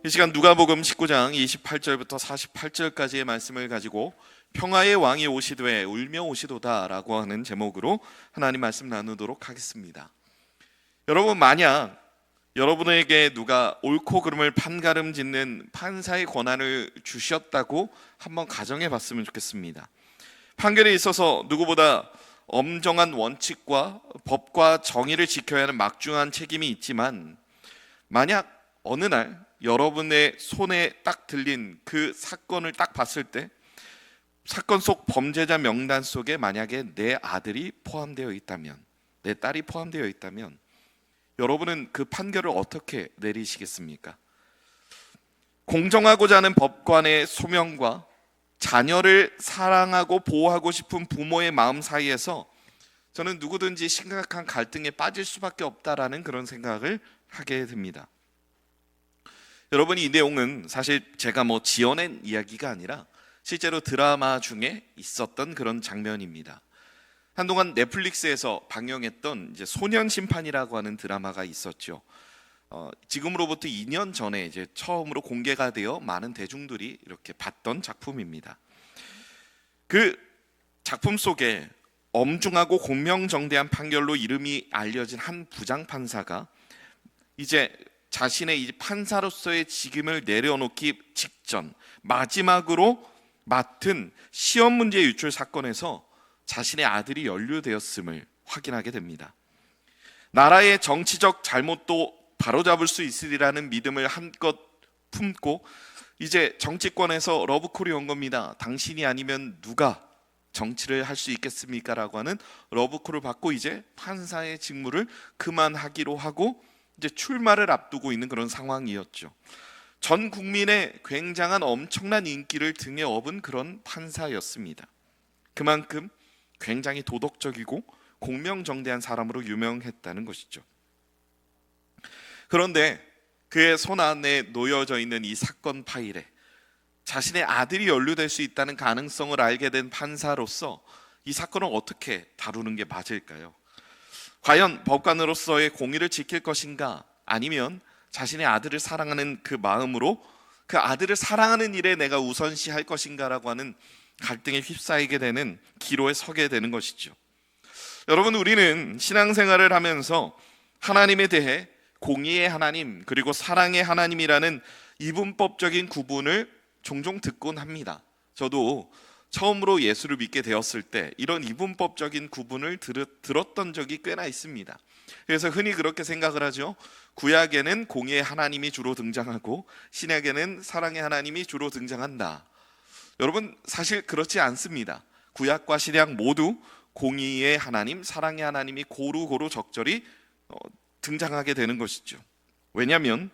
이 시간 누가복음 19장 28절부터 48절까지의 말씀을 가지고 평화의 왕이 오시되 울며 오시도다 라고 하는 제목으로 하나님 말씀 나누도록 하겠습니다. 여러분, 만약 여러분에게 누가 옳고 그름을 판가름 짓는 판사의 권한을 주셨다고 한번 가정해 봤으면 좋겠습니다. 판결에 있어서 누구보다 엄정한 원칙과 법과 정의를 지켜야 하는 막중한 책임이 있지만, 만약 어느 날 여러분의 손에 딱 들린 그 사건을 딱 봤을 때 사건 속 범죄자 명단 속에 만약에 내 아들이 포함되어 있다면, 내 딸이 포함되어 있다면 여러분은 그 판결을 어떻게 내리시겠습니까? 공정하고자 하는 법관의 소명과 자녀를 사랑하고 보호하고 싶은 부모의 마음 사이에서 저는 누구든지 심각한 갈등에 빠질 수밖에 없다라는 그런 생각을 하게 됩니다. 여러분, 이 내용은 사실 제가 지어낸 이야기가 아니라 실제로 드라마 중에 있었던 그런 장면입니다. 한동안 넷플릭스에서 방영했던 이제 소년 심판이라고 하는 드라마가 있었죠. 지금으로부터 2년 전에 이제 처음으로 공개가 되어 많은 대중들이 이렇게 봤던 작품입니다. 그 작품 속에 엄중하고 공명정대한 판결로 이름이 알려진 한 부장판사가 이제 자신의 이 판사로서의 직임을 내려놓기 직전 마지막으로 맡은 시험 문제 유출 사건에서 자신의 아들이 연루되었음을 확인하게 됩니다. 나라의 정치적 잘못도 바로잡을 수 있으리라는 믿음을 한껏 품고 이제 정치권에서 러브콜이 온 겁니다. 당신이 아니면 누가 정치를 할 수 있겠습니까? 라고 하는 러브콜을 받고 이제 판사의 직무를 그만하기로 하고 이제 출마를 앞두고 있는 그런 상황이었죠. 전 국민의 굉장한 엄청난 인기를 등에 업은 그런 판사였습니다. 그만큼 굉장히 도덕적이고 공명정대한 사람으로 유명했다는 것이죠. 그런데 그의 손 안에 놓여져 있는 이 사건 파일에 자신의 아들이 연루될 수 있다는 가능성을 알게 된 판사로서 이 사건을 어떻게 다루는 게 맞을까요? 과연 법관으로서의 공의를 지킬 것인가, 아니면 자신의 아들을 사랑하는 그 마음으로 그 아들을 사랑하는 일에 내가 우선시할 것인가라고 하는 갈등에 휩싸이게 되는 기로에 서게 되는 것이죠. 여러분, 우리는 신앙생활을 하면서 하나님에 대해 공의의 하나님 그리고 사랑의 하나님이라는 이분법적인 구분을 종종 듣곤 합니다. 저도 처음으로 예수를 믿게 되었을 때 이런 이분법적인 구분을 들었던 적이 꽤나 있습니다. 그래서 흔히 그렇게 생각을 하죠. 구약에는 공의의 하나님이 주로 등장하고 신약에는 사랑의 하나님이 주로 등장한다. 여러분, 사실 그렇지 않습니다. 구약과 신약 모두 공의의 하나님, 사랑의 하나님이 고루고루 적절히 등장하게 되는 것이죠. 왜냐하면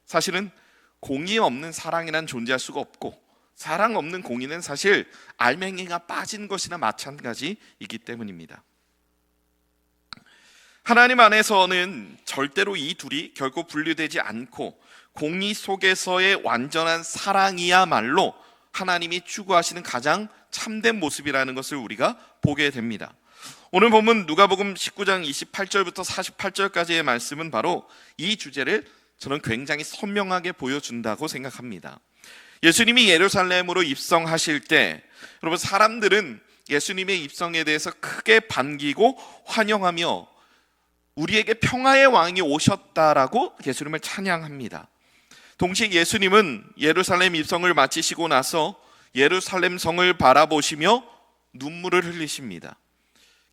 사실은 공의 없는 사랑이란 존재할 수가 없고, 사랑 없는 공의는 사실 알맹이가 빠진 것이나 마찬가지이기 때문입니다. 하나님 안에서는 절대로 이 둘이 결코 분리되지 않고 공의 속에서의 완전한 사랑이야말로 하나님이 추구하시는 가장 참된 모습이라는 것을 우리가 보게 됩니다. 오늘 본문 누가복음 19장 28절부터 48절까지의 말씀은 바로 이 주제를 저는 굉장히 선명하게 보여준다고 생각합니다. 예수님이 예루살렘으로 입성하실 때 여러분, 사람들은 예수님의 입성에 대해서 크게 반기고 환영하며 우리에게 평화의 왕이 오셨다라고 예수님을 찬양합니다. 동시에 예수님은 예루살렘 입성을 마치시고 나서 예루살렘 성을 바라보시며 눈물을 흘리십니다.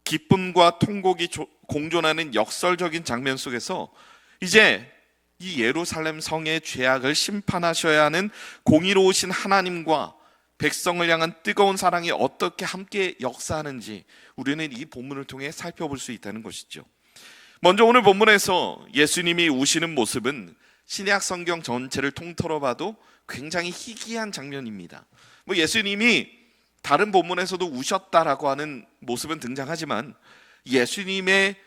기쁨과 통곡이 공존하는 역설적인 장면 속에서 이제 이 예루살렘 성의 죄악을 심판하셔야 하는 공의로우신 하나님과 백성을 향한 뜨거운 사랑이 어떻게 함께 역사하는지 우리는 이 본문을 통해 살펴볼 수 있다는 것이죠. 먼저 오늘 본문에서 예수님이 우시는 모습은 신약 성경 전체를 통틀어 봐도 굉장히 희귀한 장면입니다. 예수님이 다른 본문에서도 우셨다라고 하는 모습은 등장하지만 예수님의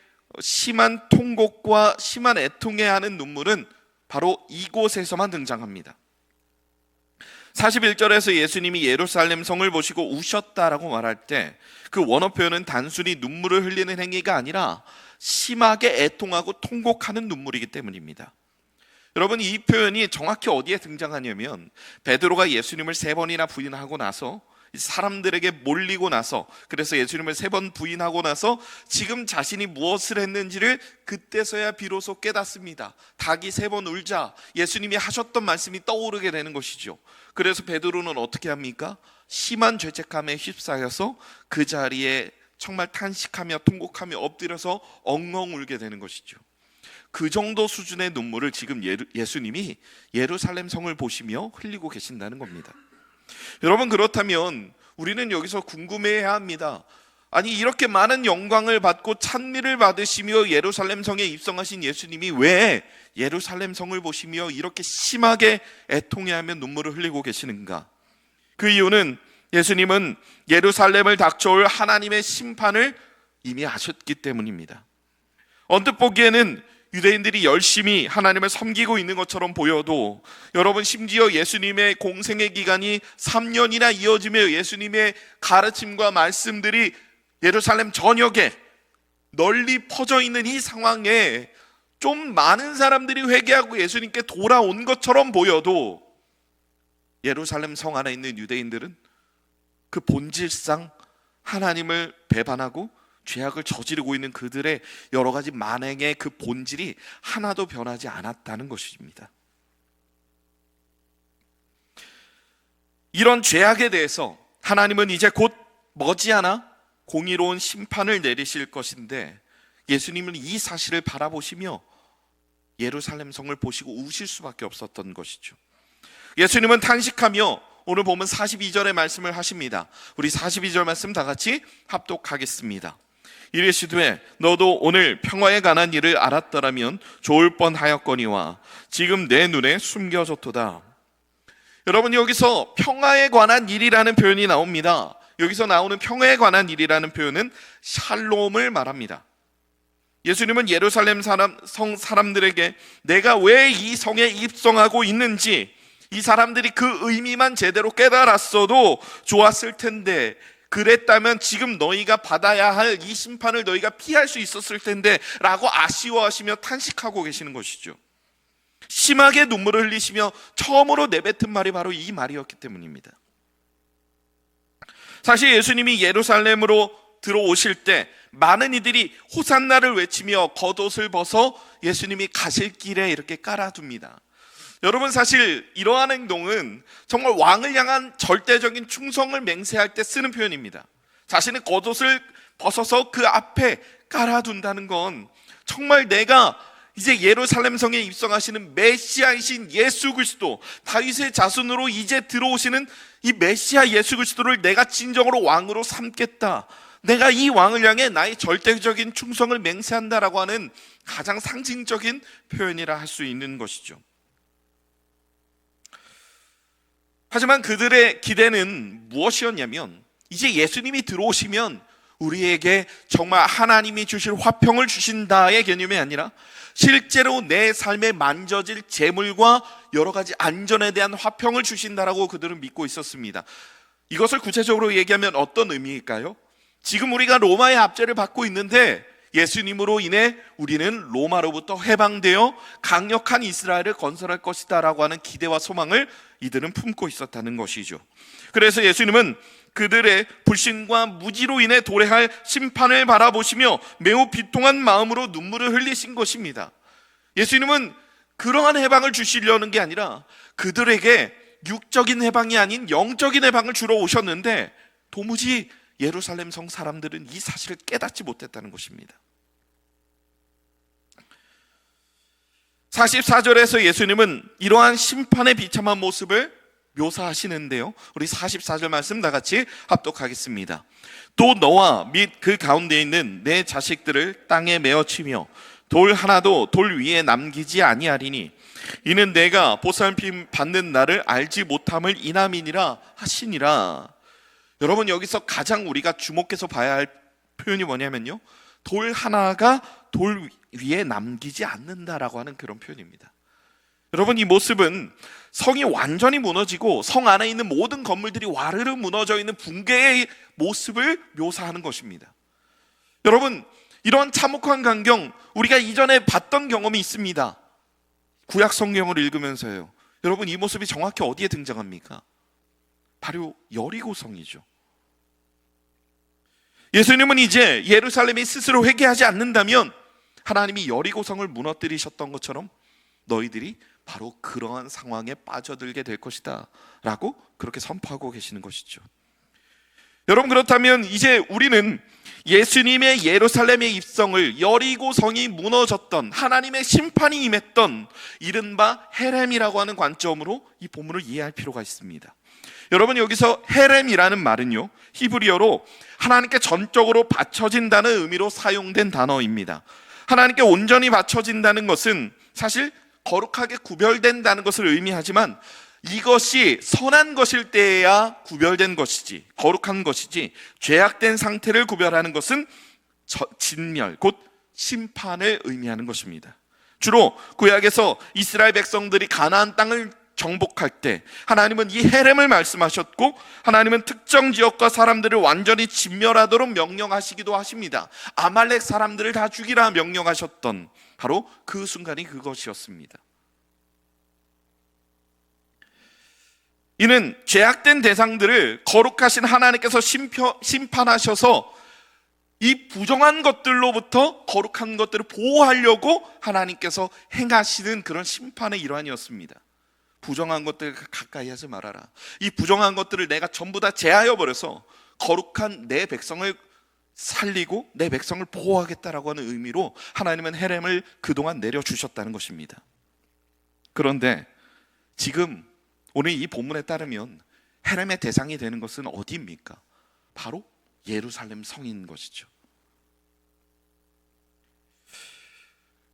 심한 통곡과 심한 애통해 하는 눈물은 바로 이곳에서만 등장합니다. 41절에서 예수님이 예루살렘 성을 보시고 우셨다라고 말할 때 그 원어 표현은 단순히 눈물을 흘리는 행위가 아니라 심하게 애통하고 통곡하는 눈물이기 때문입니다. 여러분, 이 표현이 정확히 어디에 등장하냐면 베드로가 예수님을 3번이나 부인하고 나서 사람들에게 몰리고 나서, 그래서 예수님을 3번 부인하고 나서 지금 자신이 무엇을 했는지를 그때서야 비로소 깨닫습니다. 닭이 3번 울자 예수님이 하셨던 말씀이 떠오르게 되는 것이죠. 그래서 베드로는 어떻게 합니까? 심한 죄책감에 휩싸여서 그 자리에 정말 탄식하며 통곡하며 엎드려서 엉엉 울게 되는 것이죠. 그 정도 수준의 눈물을 지금 예수님이 예루살렘 성을 보시며 흘리고 계신다는 겁니다. 여러분, 그렇다면 우리는 여기서 궁금해야 합니다. 아니, 이렇게 많은 영광을 받고 찬미를 받으시며 예루살렘 성에 입성하신 예수님이 왜 예루살렘 성을 보시며 이렇게 심하게 애통해하며 눈물을 흘리고 계시는가? 그 이유는 예수님은 예루살렘을 닥쳐올 하나님의 심판을 이미 아셨기 때문입니다. 언뜻 보기에는 유대인들이 열심히 하나님을 섬기고 있는 것처럼 보여도, 여러분, 심지어 예수님의 공생의 기간이 3년이나 이어지며 예수님의 가르침과 말씀들이 예루살렘 전역에 널리 퍼져 있는 이 상황에 좀 많은 사람들이 회개하고 예수님께 돌아온 것처럼 보여도, 예루살렘 성 안에 있는 유대인들은 그 본질상 하나님을 배반하고 죄악을 저지르고 있는 그들의 여러 가지 만행의 그 본질이 하나도 변하지 않았다는 것입니다. 이런 죄악에 대해서 하나님은 이제 곧 머지않아 공의로운 심판을 내리실 것인데, 예수님은 이 사실을 바라보시며 예루살렘 성을 보시고 우실 수밖에 없었던 것이죠. 예수님은 탄식하며 오늘 보면 42절의 말씀을 하십니다. 우리 42절 말씀 다 같이 합독하겠습니다. 이르시되 너도 오늘 평화에 관한 일을 알았더라면 좋을 뻔하였거니와 지금 내 눈에 숨겨졌도다. 여러분, 여기서 평화에 관한 일이라는 표현이 나옵니다. 여기서 나오는 평화에 관한 일이라는 표현은 샬롬을 말합니다. 예수님은 예루살렘 성 사람들에게 내가 왜 이 성에 입성하고 있는지, 이 사람들이 그 의미만 제대로 깨달았어도 좋았을 텐데, 그랬다면 지금 너희가 받아야 할 이 심판을 너희가 피할 수 있었을 텐데 라고 아쉬워하시며 탄식하고 계시는 것이죠. 심하게 눈물을 흘리시며 처음으로 내뱉은 말이 바로 이 말이었기 때문입니다. 사실 예수님이 예루살렘으로 들어오실 때 많은 이들이 호산나를 외치며 겉옷을 벗어 예수님이 가실 길에 이렇게 깔아둡니다. 여러분, 사실 이러한 행동은 정말 왕을 향한 절대적인 충성을 맹세할 때 쓰는 표현입니다. 자신의 겉옷을 벗어서 그 앞에 깔아둔다는 건 정말 내가 이제 예루살렘 성에 입성하시는 메시아이신 예수 그리스도, 다윗의 자손으로 이제 들어오시는 이 메시아 예수 그리스도를 내가 진정으로 왕으로 삼겠다, 내가 이 왕을 향해 나의 절대적인 충성을 맹세한다라고 하는 가장 상징적인 표현이라 할 수 있는 것이죠. 하지만 그들의 기대는 무엇이었냐면, 이제 예수님이 들어오시면 우리에게 정말 하나님이 주실 화평을 주신다의 개념이 아니라 실제로 내 삶에 만져질 재물과 여러 가지 안전에 대한 화평을 주신다라고 그들은 믿고 있었습니다. 이것을 구체적으로 얘기하면 어떤 의미일까요? 지금 우리가 로마의 압제를 받고 있는데 예수님으로 인해 우리는 로마로부터 해방되어 강력한 이스라엘을 건설할 것이다 라고 하는 기대와 소망을 이들은 품고 있었다는 것이죠. 그래서 예수님은 그들의 불신과 무지로 인해 도래할 심판을 바라보시며 매우 비통한 마음으로 눈물을 흘리신 것입니다. 예수님은 그러한 해방을 주시려는 게 아니라 그들에게 육적인 해방이 아닌 영적인 해방을 주러 오셨는데, 도무지 예루살렘 성 사람들은 이 사실을 깨닫지 못했다는 것입니다. 44절에서 예수님은 이러한 심판의 비참한 모습을 묘사하시는데요, 우리 44절 말씀 다 같이 합독하겠습니다. 또 너와 및 그 가운데 있는 내 자식들을 땅에 메어치며 돌 하나도 돌 위에 남기지 아니하리니 이는 내가 보살핌 받는 나를 알지 못함을 인함이니라 하시니라. 여러분, 여기서 가장 우리가 주목해서 봐야 할 표현이 뭐냐면요, 돌 하나가 돌 위에 남기지 않는다라고 하는 그런 표현입니다. 여러분, 이 모습은 성이 완전히 무너지고 성 안에 있는 모든 건물들이 와르르 무너져 있는 붕괴의 모습을 묘사하는 것입니다. 여러분, 이런 참혹한 광경 우리가 이전에 봤던 경험이 있습니다. 구약 성경을 읽으면서요. 여러분, 이 모습이 정확히 어디에 등장합니까? 바로 여리고성이죠. 예수님은 이제 예루살렘이 스스로 회개하지 않는다면 하나님이 여리고성을 무너뜨리셨던 것처럼 너희들이 바로 그러한 상황에 빠져들게 될 것이다 라고 그렇게 선포하고 계시는 것이죠. 여러분, 그렇다면 이제 우리는 예수님의 예루살렘의 입성을 여리고성이 무너졌던, 하나님의 심판이 임했던 이른바 헤렘이라고 하는 관점으로 이 본문을 이해할 필요가 있습니다. 여러분, 여기서 헤렘이라는 말은요, 히브리어로 하나님께 전적으로 바쳐진다는 의미로 사용된 단어입니다. 하나님께 온전히 바쳐진다는 것은 사실 거룩하게 구별된다는 것을 의미하지만 이것이 선한 것일 때에야 구별된 것이지, 거룩한 것이지, 죄악된 상태를 구별하는 것은 진멸, 곧 심판을 의미하는 것입니다. 주로 구약에서 이스라엘 백성들이 가나안 땅을 정복할 때 하나님은 이 헤렘을 말씀하셨고, 하나님은 특정 지역과 사람들을 완전히 진멸하도록 명령하시기도 하십니다. 아말렉 사람들을 다 죽이라 명령하셨던 바로 그 순간이 그것이었습니다. 이는 죄악된 대상들을 거룩하신 하나님께서 심판하셔서 이 부정한 것들로부터 거룩한 것들을 보호하려고 하나님께서 행하시는 그런 심판의 일환이었습니다. 부정한 것들 가까이 하지 말아라. 이 부정한 것들을 내가 전부 다 제하여 버려서 거룩한 내 백성을 살리고 내 백성을 보호하겠다라고 하는 의미로 하나님은 헤렘을 그동안 내려주셨다는 것입니다. 그런데 지금 오늘 이 본문에 따르면 헤렘의 대상이 되는 것은 어디입니까? 바로 예루살렘 성인 것이죠.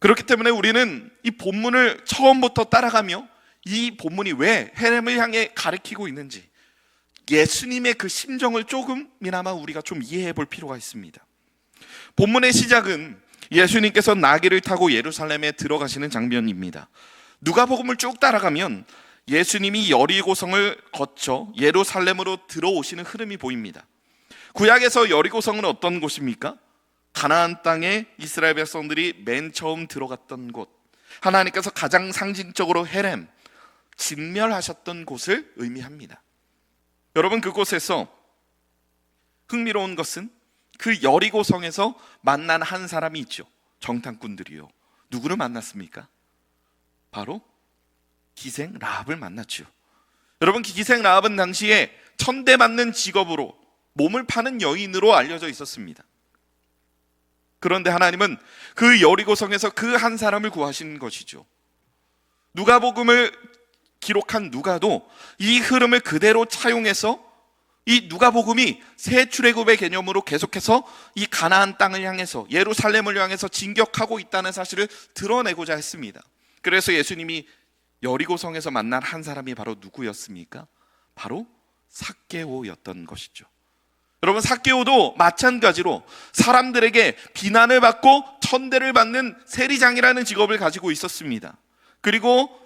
그렇기 때문에 우리는 이 본문을 처음부터 따라가며 이 본문이 왜 헤렘을 향해 가리키고 있는지, 예수님의 그 심정을 조금이나마 우리가 좀 이해해 볼 필요가 있습니다. 본문의 시작은 예수님께서 나귀를 타고 예루살렘에 들어가시는 장면입니다. 누가복음을 쭉 따라가면 예수님이 여리고성을 거쳐 예루살렘으로 들어오시는 흐름이 보입니다. 구약에서 여리고성은 어떤 곳입니까? 가나안 땅에 이스라엘 백성들이 맨 처음 들어갔던 곳, 하나님께서 가장 상징적으로 헤렘, 진멸하셨던 곳을 의미합니다. 여러분, 그곳에서 흥미로운 것은 그 여리고성에서 만난 한 사람이 있죠. 정탐꾼들이요. 누구를 만났습니까? 바로 기생 라합을 만났죠. 여러분, 기생 라합은 당시에 천대받는 직업으로 몸을 파는 여인으로 알려져 있었습니다. 그런데 하나님은 그 여리고성에서 그 한 사람을 구하신 것이죠. 누가복음을 기록한 누가도 이 흐름을 그대로 차용해서 이 누가복음이 새 출애굽의 개념으로 계속해서 이 가나안 땅을 향해서 예루살렘을 향해서 진격하고 있다는 사실을 드러내고자 했습니다. 그래서 예수님이 여리고성에서 만난 한 사람이 바로 누구였습니까? 바로 삭개오였던 것이죠. 여러분, 삭개오도 마찬가지로 사람들에게 비난을 받고 천대를 받는 세리장이라는 직업을 가지고 있었습니다. 그리고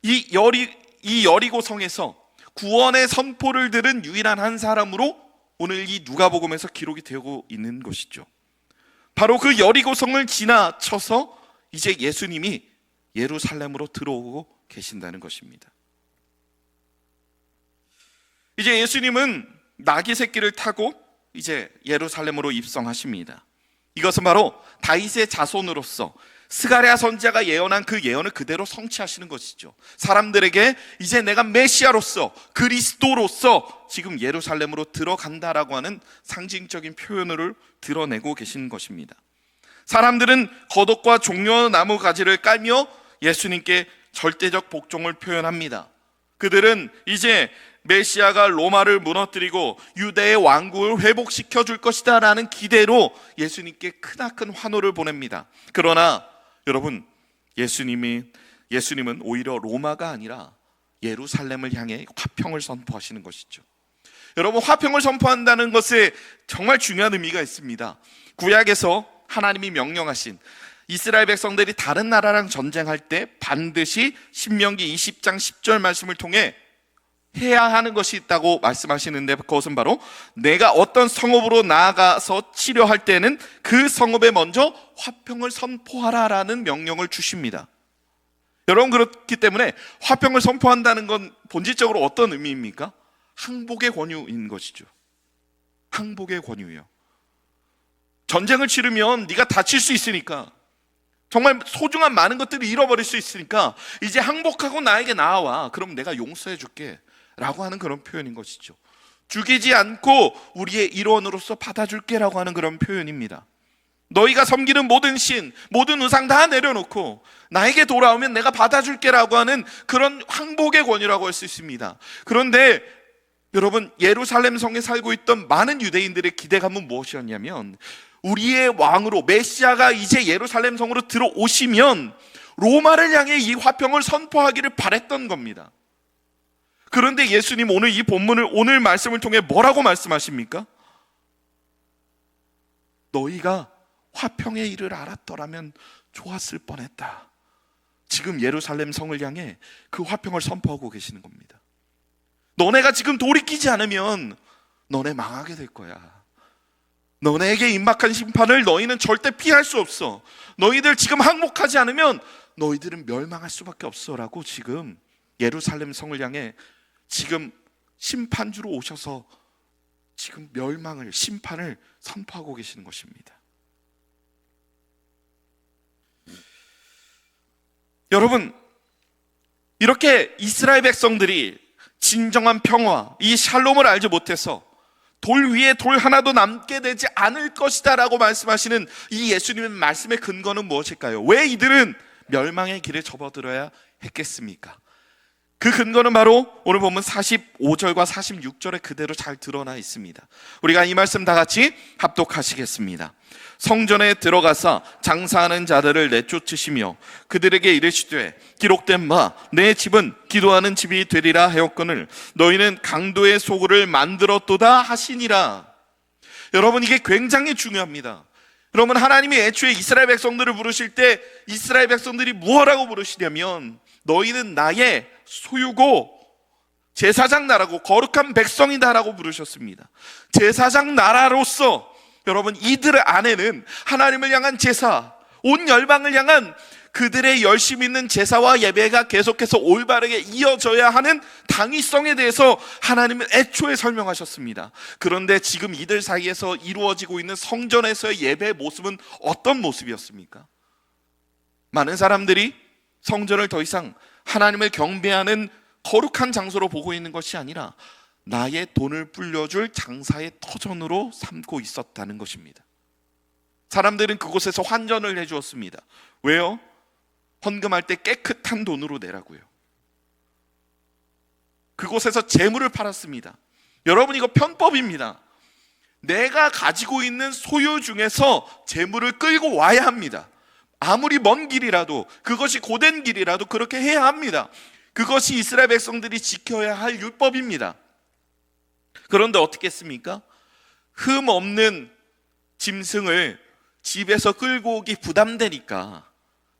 이 여리고성에서 구원의 선포를 들은 유일한 한 사람으로 오늘 이 누가복음에서 기록이 되고 있는 것이죠. 바로 그 여리고성을 지나쳐서 이제 예수님이 예루살렘으로 들어오고 계신다는 것입니다. 이제 예수님은 나귀 새끼를 타고 이제 예루살렘으로 입성하십니다. 이것은 바로 다윗의 자손으로서 스가랴 선지자가 예언한 그 예언을 그대로 성취하시는 것이죠. 사람들에게 이제 내가 메시아로서, 그리스도로서 지금 예루살렘으로 들어간다라고 하는 상징적인 표현을 드러내고 계신 것입니다. 사람들은 겉옷과 종려 나무 가지를 깔며 예수님께 절대적 복종을 표현합니다. 그들은 이제 메시아가 로마를 무너뜨리고 유대의 왕국을 회복시켜 줄 것이다 라는 기대로 예수님께 크나큰 환호를 보냅니다. 그러나 여러분, 예수님은 오히려 로마가 아니라 예루살렘을 향해 화평을 선포하시는 것이죠. 여러분, 화평을 선포한다는 것에 정말 중요한 의미가 있습니다. 구약에서 하나님이 명령하신 이스라엘 백성들이 다른 나라랑 전쟁할 때 반드시 신명기 20장 10절 말씀을 통해 해야 하는 것이 있다고 말씀하시는데, 그것은 바로 내가 어떤 성읍으로 나아가서 치료할 때는 그 성읍에 먼저 화평을 선포하라라는 명령을 주십니다. 여러분, 그렇기 때문에 화평을 선포한다는 건 본질적으로 어떤 의미입니까? 항복의 권유인 것이죠. 항복의 권유예요. 전쟁을 치르면 네가 다칠 수 있으니까, 정말 소중한 많은 것들을 잃어버릴 수 있으니까 이제 항복하고 나에게 나아와. 그럼 내가 용서해 줄게 라고 하는 그런 표현인 것이죠. 죽이지 않고 우리의 일원으로서 받아줄게 라고 하는 그런 표현입니다. 너희가 섬기는 모든 신, 모든 우상 다 내려놓고 나에게 돌아오면 내가 받아줄게 라고 하는 그런 항복의 권유라고 할 수 있습니다. 그런데 여러분, 예루살렘 성에 살고 있던 많은 유대인들의 기대감은 무엇이었냐면, 우리의 왕으로 메시아가 이제 예루살렘 성으로 들어오시면 로마를 향해 이 화평을 선포하기를 바랬던 겁니다. 그런데 예수님 오늘 이 본문을, 오늘 말씀을 통해 뭐라고 말씀하십니까? 너희가 화평의 일을 알았더라면 좋았을 뻔했다. 지금 예루살렘 성을 향해 그 화평을 선포하고 계시는 겁니다. 너네가 지금 돌이키지 않으면 너네 망하게 될 거야. 너네에게 임박한 심판을 너희는 절대 피할 수 없어. 너희들 지금 항복하지 않으면 너희들은 멸망할 수밖에 없어 라고 지금 예루살렘 성을 향해 지금 심판주로 오셔서 지금 멸망을, 심판을 선포하고 계시는 것입니다. 여러분, 이렇게 이스라엘 백성들이 진정한 평화, 이 샬롬을 알지 못해서 돌 위에 돌 하나도 남게 되지 않을 것이다 라고 말씀하시는 이 예수님의 말씀의 근거는 무엇일까요? 왜 이들은 멸망의 길에 접어들어야 했겠습니까? 그 근거는 바로 오늘 보면 45절과 46절에 그대로 잘 드러나 있습니다. 우리가 이 말씀 다 같이 합독하시겠습니다. 성전에 들어가사 장사하는 자들을 내쫓으시며 그들에게 이르시되 기록된 바 내 집은 기도하는 집이 되리라 하였거늘 너희는 강도의 소굴을 만들었도다 하시니라. 여러분, 이게 굉장히 중요합니다. 여러분, 하나님이 애초에 이스라엘 백성들을 부르실 때 이스라엘 백성들이 무엇라고 부르시냐면 너희는 나의 소유고 제사장 나라고 거룩한 백성이다라고 부르셨습니다. 제사장 나라로서 여러분, 이들 안에는 하나님을 향한 제사, 온 열방을 향한 그들의 열심 있는 제사와 예배가 계속해서 올바르게 이어져야 하는 당위성에 대해서 하나님은 애초에 설명하셨습니다. 그런데 지금 이들 사이에서 이루어지고 있는 성전에서의 예배의 모습은 어떤 모습이었습니까? 많은 사람들이 성전을 더 이상 하나님을 경배하는 거룩한 장소로 보고 있는 것이 아니라 나의 돈을 불려줄 장사의 터전으로 삼고 있었다는 것입니다. 사람들은 그곳에서 환전을 해주었습니다. 왜요? 헌금할 때 깨끗한 돈으로 내라고요. 그곳에서 재물을 팔았습니다. 여러분, 이거 편법입니다. 내가 가지고 있는 소유 중에서 재물을 끌고 와야 합니다. 아무리 먼 길이라도, 그것이 고된 길이라도 그렇게 해야 합니다. 그것이 이스라엘 백성들이 지켜야 할 율법입니다. 그런데 어떻게 했습니까? 흠 없는 짐승을 집에서 끌고 오기 부담되니까,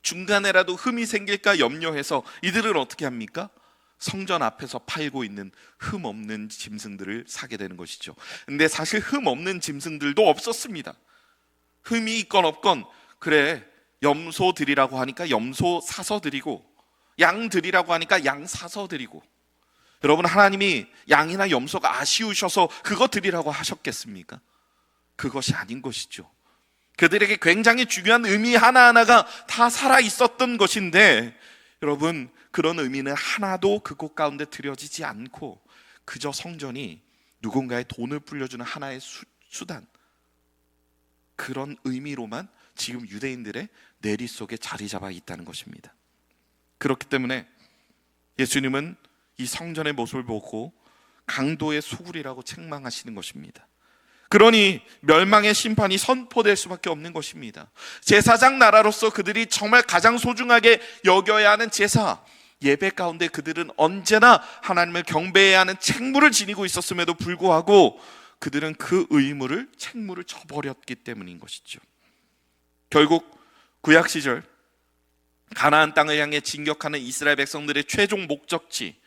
중간에라도 흠이 생길까 염려해서 이들은 어떻게 합니까? 성전 앞에서 팔고 있는 흠 없는 짐승들을 사게 되는 것이죠. 근데 사실 흠 없는 짐승들도 없었습니다. 흠이 있건 없건, 그래, 염소 드리라고 하니까 염소 사서 드리고, 양 드리라고 하니까 양 사서 드리고. 여러분, 하나님이 양이나 염소가 아쉬우셔서 그거 드리라고 하셨겠습니까? 그것이 아닌 것이죠. 그들에게 굉장히 중요한 의미 하나하나가 다 살아 있었던 것인데, 여러분, 그런 의미는 하나도 그곳 가운데 드려지지 않고 그저 성전이 누군가의 돈을 불려주는 하나의 수단, 그런 의미로만 지금 유대인들의 내리 속에 자리 잡아 있다는 것입니다. 그렇기 때문에 예수님은 이 성전의 모습을 보고 강도의 소굴이라고 책망하시는 것입니다. 그러니 멸망의 심판이 선포될 수밖에 없는 것입니다. 제사장 나라로서 그들이 정말 가장 소중하게 여겨야 하는 제사, 예배 가운데 그들은 언제나 하나님을 경배해야 하는 책무를 지니고 있었음에도 불구하고 그들은 그 의무를, 책무를 저버렸기 때문인 것이죠. 결국 구약 시절 가나안 땅을 향해 진격하는 이스라엘 백성들의 최종 목적지,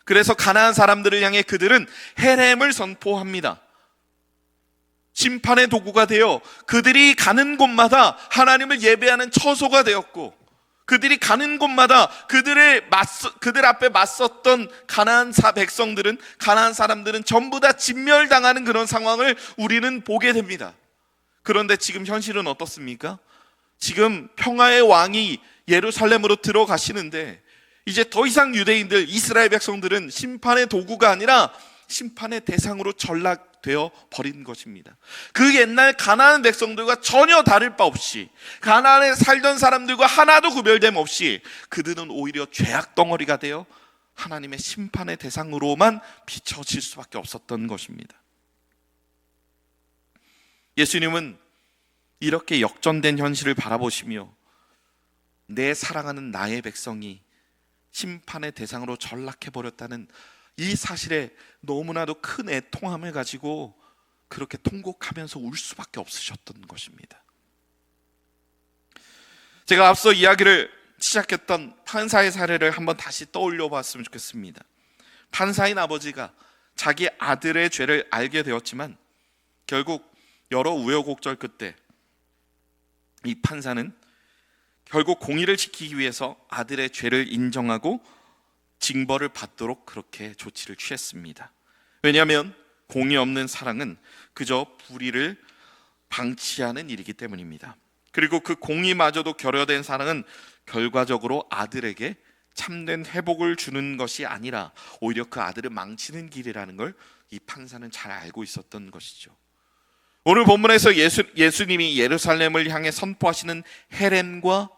그래서 가나안 사람들을 향해 그들은 헤렘을 선포합니다. 심판의 도구가 되어 그들이 가는 곳마다 하나님을 예배하는 처소가 되었고, 그들이 가는 곳마다 그들 앞에 맞섰던 가나안 백성들은, 가나안 사람들은 전부 다 진멸당하는 그런 상황을 우리는 보게 됩니다. 그런데 지금 현실은 어떻습니까? 지금 평화의 왕이 예루살렘으로 들어가시는데 이제 더 이상 유대인들, 이스라엘 백성들은 심판의 도구가 아니라 심판의 대상으로 전락되어 버린 것입니다. 그 옛날 가나안 백성들과 전혀 다를 바 없이, 가나안에 살던 사람들과 하나도 구별됨 없이 그들은 오히려 죄악 덩어리가 되어 하나님의 심판의 대상으로만 비춰질 수밖에 없었던 것입니다. 예수님은 이렇게 역전된 현실을 바라보시며 내 사랑하는 나의 백성이 심판의 대상으로 전락해버렸다는 이 사실에 너무나도 큰 애통함을 가지고 그렇게 통곡하면서 울 수밖에 없으셨던 것입니다. 제가 앞서 이야기를 시작했던 판사의 사례를 한번 다시 떠올려 봤으면 좋겠습니다. 판사인 아버지가 자기 아들의 죄를 알게 되었지만 결국 여러 우여곡절 끝에 이 판사는 결국 공의를 지키기 위해서 아들의 죄를 인정하고 징벌을 받도록 그렇게 조치를 취했습니다. 왜냐하면 공의 없는 사랑은 그저 불의를 방치하는 일이기 때문입니다. 그리고 그 공의마저도 결여된 사랑은 결과적으로 아들에게 참된 회복을 주는 것이 아니라 오히려 그 아들을 망치는 길이라는 걸 이 판사는 잘 알고 있었던 것이죠. 오늘 본문에서 예수님이 예루살렘을 향해 선포하시는 헤렘과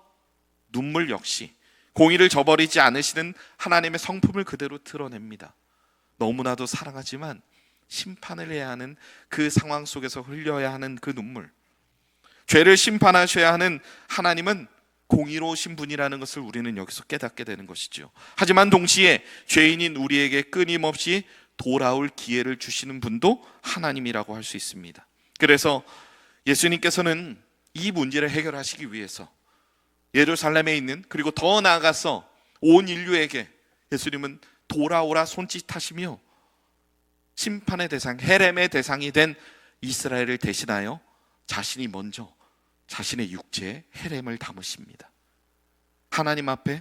눈물 역시 공의를 저버리지 않으시는 하나님의 성품을 그대로 드러냅니다. 너무나도 사랑하지만 심판을 해야 하는 그 상황 속에서 흘려야 하는 그 눈물, 죄를 심판하셔야 하는 하나님은 공의로우신 분이라는 것을 우리는 여기서 깨닫게 되는 것이죠. 하지만 동시에 죄인인 우리에게 끊임없이 돌아올 기회를 주시는 분도 하나님이라고 할 수 있습니다. 그래서 예수님께서는 이 문제를 해결하시기 위해서 예루살렘에 있는, 그리고 더 나아가서 온 인류에게 예수님은 돌아오라 손짓하시며 심판의 대상, 헤렘의 대상이 된 이스라엘을 대신하여 자신이 먼저 자신의 육체에 헤렘을 담으십니다. 하나님 앞에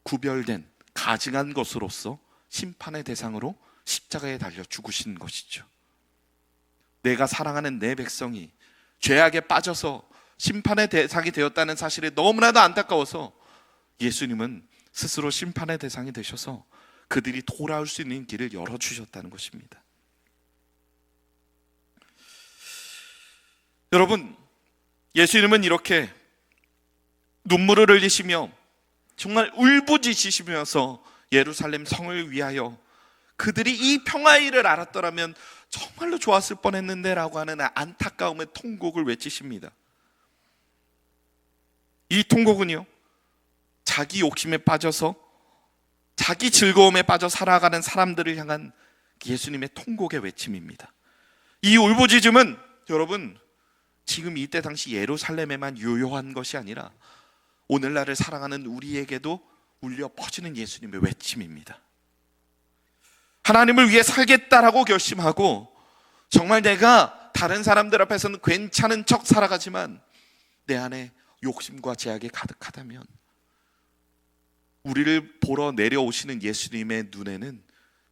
구별된 가증한 것으로서 심판의 대상으로 십자가에 달려 죽으신 것이죠. 내가 사랑하는 내 백성이 죄악에 빠져서 심판의 대상이 되었다는 사실에 너무나도 안타까워서 예수님은 스스로 심판의 대상이 되셔서 그들이 돌아올 수 있는 길을 열어주셨다는 것입니다. 여러분, 예수님은 이렇게 눈물을 흘리시며 정말 울부짖으시면서 예루살렘 성을 위하여 그들이 이 평화의 일을 알았더라면 정말로 좋았을 뻔했는데 라고 하는 안타까움의 통곡을 외치십니다. 이 통곡은요, 자기 욕심에 빠져서 자기 즐거움에 빠져 살아가는 사람들을 향한 예수님의 통곡의 외침입니다. 이 울부짖음은 여러분 지금 이때 당시 예루살렘에만 유효한 것이 아니라 오늘날을 살아가는 우리에게도 울려 퍼지는 예수님의 외침입니다. 하나님을 위해 살겠다라고 결심하고 정말 내가 다른 사람들 앞에서는 괜찮은 척 살아가지만 내 안에 욕심과 제약이 가득하다면 우리를 보러 내려오시는 예수님의 눈에는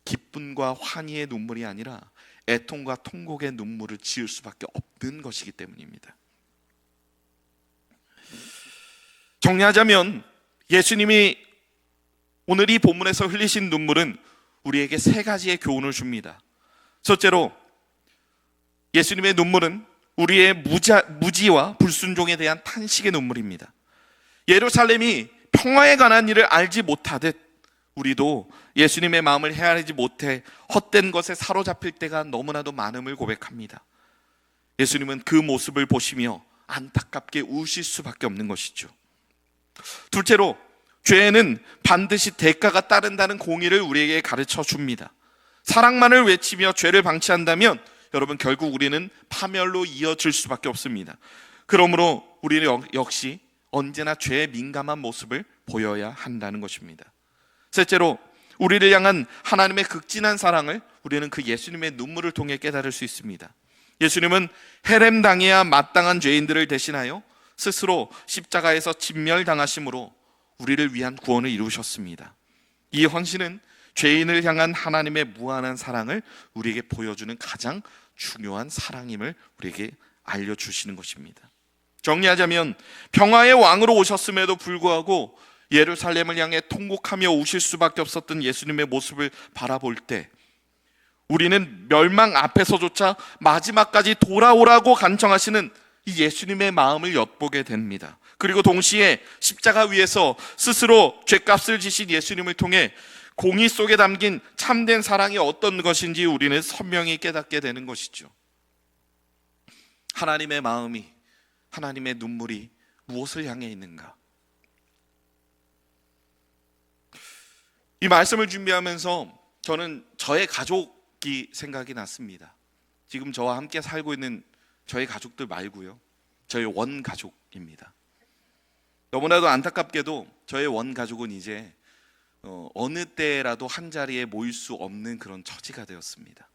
기쁨과 환희의 눈물이 아니라 애통과 통곡의 눈물을 지을 수밖에 없는 것이기 때문입니다. 정리하자면 예수님이 오늘 이 본문에서 흘리신 눈물은 우리에게 세 가지의 교훈을 줍니다. 첫째로 예수님의 눈물은 우리의 무지와 불순종에 대한 탄식의 눈물입니다. 예루살렘이 평화에 관한 일을 알지 못하듯 우리도 예수님의 마음을 헤아리지 못해 헛된 것에 사로잡힐 때가 너무나도 많음을 고백합니다. 예수님은 그 모습을 보시며 안타깝게 우실 수밖에 없는 것이죠. 둘째로 죄에는 반드시 대가가 따른다는 공의를 우리에게 가르쳐 줍니다. 사랑만을 외치며 죄를 방치한다면 여러분 결국 우리는 파멸로 이어질 수밖에 없습니다. 그러므로 우리는 역시 언제나 죄에 민감한 모습을 보여야 한다는 것입니다. 셋째로 우리를 향한 하나님의 극진한 사랑을 우리는 그 예수님의 눈물을 통해 깨달을 수 있습니다. 예수님은 헤렘당해야 마땅한 죄인들을 대신하여 스스로 십자가에서 진멸당하심으로 우리를 위한 구원을 이루셨습니다. 이 헌신은 죄인을 향한 하나님의 무한한 사랑을 우리에게 보여주는 가장 중요한 사랑임을 우리에게 알려주시는 것입니다. 정리하자면 평화의 왕으로 오셨음에도 불구하고 예루살렘을 향해 통곡하며 우실 수밖에 없었던 예수님의 모습을 바라볼 때 우리는 멸망 앞에서조차 마지막까지 돌아오라고 간청하시는 이 예수님의 마음을 엿보게 됩니다. 그리고 동시에 십자가 위에서 스스로 죗값을 지신 예수님을 통해 공의 속에 담긴 참된 사랑이 어떤 것인지 우리는 선명히 깨닫게 되는 것이죠. 하나님의 마음이, 하나님의 눈물이 무엇을 향해 있는가? 이 말씀을 준비하면서 저는 저의 가족이 생각이 났습니다. 지금 저와 함께 살고 있는 저희 가족들 말고요, 저희 원 가족입니다. 너무나도 안타깝게도 저의 원 가족은 이제 어느 때라도 한 자리에 모일 수 없는 그런 처지가 되었습니다.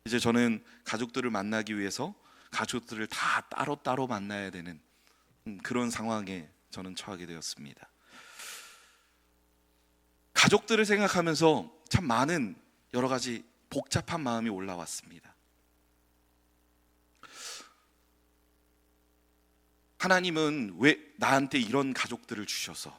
이제 저는 가족들을 만나기 위해서 가족들을 다 따로따로 만나야 되는 그런 상황에 저는 처하게 되었습니다. 가족들을 생각하면서 참 많은 여러 가지 복잡한 마음이 올라왔습니다. 하나님은 왜 나한테 이런 가족들을 주셔서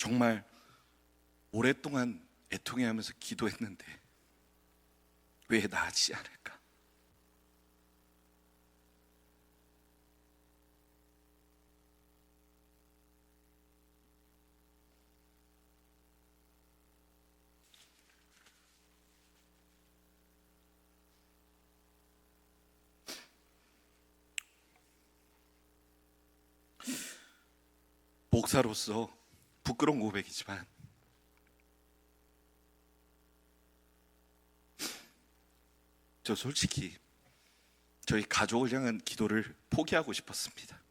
정말 오랫동안 애통해하면서 기도했는데 왜 나아지지 않을까? 목사로서 부끄러운 고백이지만 저 솔직히 저희 가족을 향한 기도를 포기하고 싶었습니다.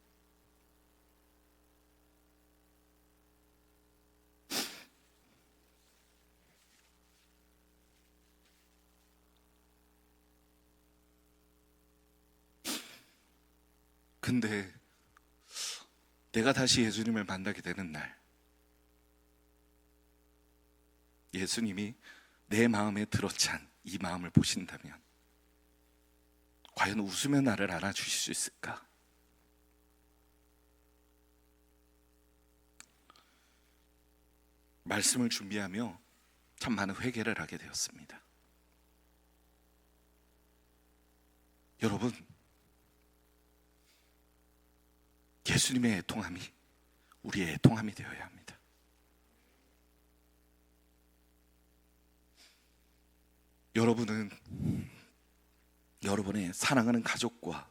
근데 내가 다시 예수님을 만나게 되는 날, 예수님이 내 마음에 들어찬 이 마음을 보신다면 과연 웃으며 나를 안아주실 수 있을까? 말씀을 준비하며 참 많은 회개를 하게 되었습니다. 여러분, 예수님의 애통함이 우리의 애통함이 되어야 합니다. 여러분은 여러분의 사랑하는 가족과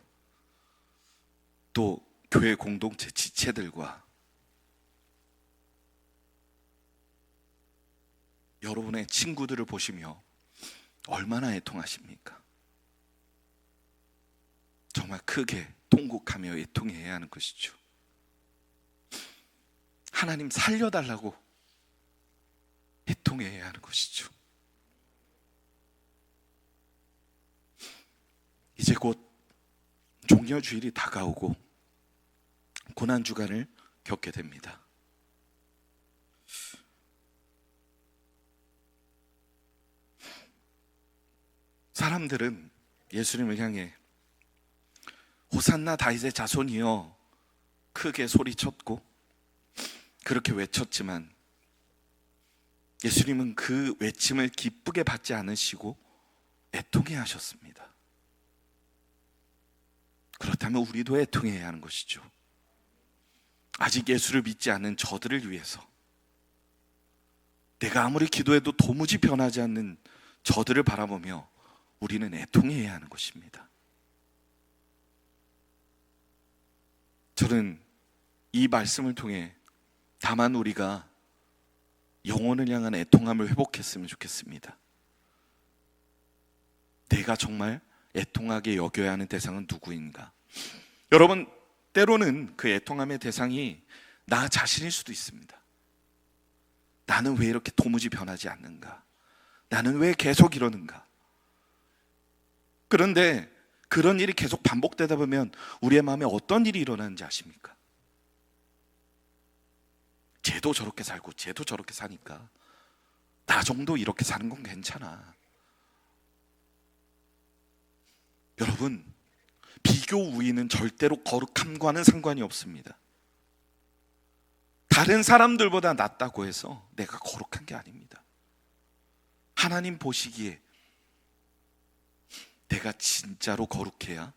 또 교회 공동체 지체들과 여러분의 친구들을 보시며 얼마나 애통하십니까? 정말 크게 통곡하며 애통해야 하는 것이죠. 하나님 살려달라고 애통해야 하는 것이죠. 이제 곧 종려주일이 다가오고 고난주간을 겪게 됩니다. 사람들은 예수님을 향해 호산나 다윗의 자손이여 크게 소리쳤고 그렇게 외쳤지만 예수님은 그 외침을 기쁘게 받지 않으시고 애통해 하셨습니다. 그렇다면 우리도 애통해야 하는 것이죠. 아직 예수를 믿지 않는 저들을 위해서, 내가 아무리 기도해도 도무지 변하지 않는 저들을 바라보며 우리는 애통해야 하는 것입니다. 저는 이 말씀을 통해 다만 우리가 영혼을 향한 애통함을 회복했으면 좋겠습니다. 내가 정말 애통하게 여겨야 하는 대상은 누구인가? 여러분, 때로는 그 애통함의 대상이 나 자신일 수도 있습니다. 나는 왜 이렇게 도무지 변하지 않는가? 나는 왜 계속 이러는가? 그런데 그런 일이 계속 반복되다 보면 우리의 마음에 어떤 일이 일어나는지 아십니까? 쟤도 저렇게 살고 쟤도 저렇게 사니까 나 정도 이렇게 사는 건 괜찮아. 여러분, 비교 우위는 절대로 거룩함과는 상관이 없습니다. 다른 사람들보다 낫다고 해서 내가 거룩한 게 아닙니다. 하나님 보시기에 내가 진짜로 거룩해야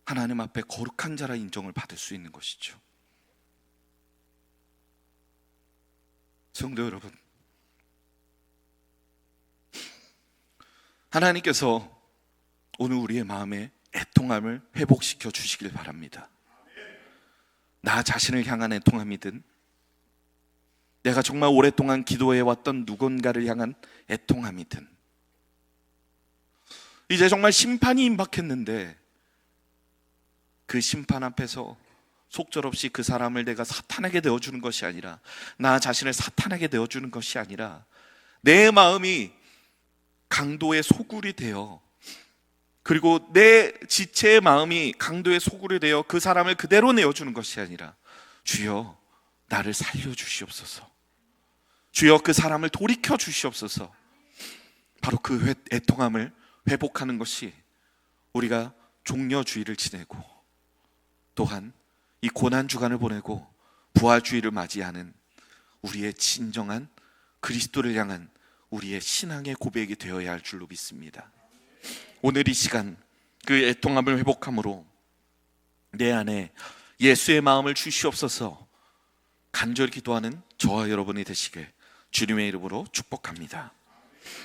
하나님 앞에 거룩한 자라 인정을 받을 수 있는 것이죠. 성도 여러분, 하나님께서 오늘 우리의 마음에 애통함을 회복시켜 주시길 바랍니다. 나 자신을 향한 애통함이든, 내가 정말 오랫동안 기도해왔던 누군가를 향한 애통함이든, 이제 정말 심판이 임박했는데 그 심판 앞에서 속절없이 그 사람을 내가 사탄에게 내어주는 것이 아니라, 나 자신을 사탄에게 내어주는 것이 아니라, 내 마음이 강도의 소굴이 되어, 그리고 내 지체의 마음이 강도의 소굴이 되어 그 사람을 그대로 내어주는 것이 아니라, 주여 나를 살려주시옵소서, 주여 그 사람을 돌이켜 주시옵소서, 바로 그 애통함을 회복하는 것이 우리가 종려주의를 지내고 또한 이 고난주간을 보내고 부활주의를 맞이하는 우리의 진정한 그리스도를 향한 우리의 신앙의 고백이 되어야 할 줄로 믿습니다. 오늘 이 시간 그 애통함을 회복함으로 내 안에 예수의 마음을 주시옵소서 간절히 기도하는 저와 여러분이 되시길 주님의 이름으로 축복합니다.